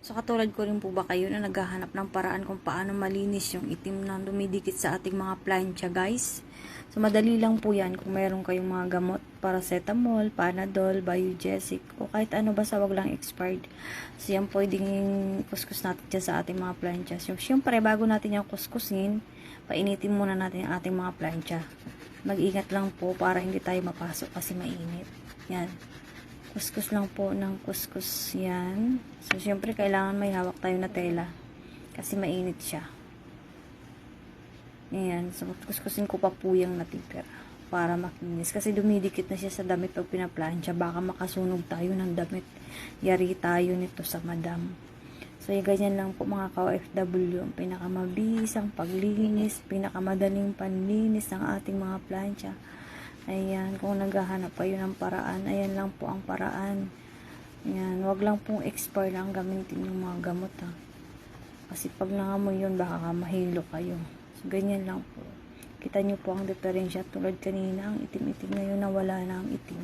So katulad ko rin po ba kayo na naghahanap ng paraan kung paano malinis yung itim na dumidikit sa ating mga plancha, guys? So madali lang po yan kung meron kayong mga gamot, paracetamol, panadol, biogesic, o kahit ano basta wag lang expired. So yan pwedeng kuskus natin dyan sa ating mga plancha. So syempre bago natin yung kuskusin, painitin muna natin ang ating mga plancha. Mag-ingat lang po para hindi tayo mapasok kasi mainit. Yan. Kuskus lang po ng kuskus yan. So, syempre, kailangan may hawak tayo na tela. Kasi mainit siya. Ayan. So, kuskusin ko pa po yung natitira. Para makinis. Kasi dumidikit na siya sa damit pag pinaplansya. Baka makasunog tayo ng damit. Yari tayo nito sa madam. So, yung ganyan lang po mga ka-OFW. Ang pinakamabisang paglinis, pinakamadaling panlinis ng ating mga plancha. Ayan, kung naghahanap pa yun ng paraan, ayan lang po ang paraan. Ayan, wag lang pong expire lang gamitin yung mga gamot ha. Kasi pag nangamoy yun, baka mahilo kayo. So, ganyan lang po. Kita nyo po ang diferensya. Tulad kanina, ang itim-itim ngayon na wala na ang itim.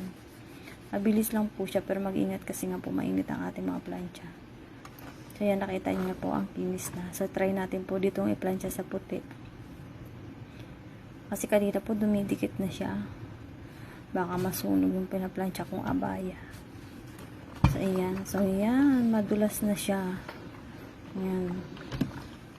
Mabilis lang po siya, pero mag-ingat kasi nga po mainit ang ating mga plancha. So, ayan, nakita nyo na po ang kinis na. So, try natin po ditong i-plancha sa puti. Kasi kanina po dumidikit na siya. Baka masunog yung pinaplansya kong abaya. So, ayan. So, ayan. Madulas na siya. Ayan.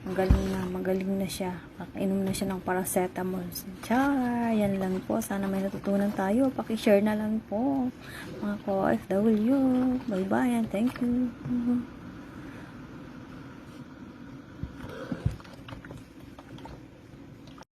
Magaling na siya. Kakainom na siya ng paracetamol. So, char! Yan lang po. Sana may natutunan tayo. Paki-share na lang po. Mga ko-OFW. Bye-bye. Thank you.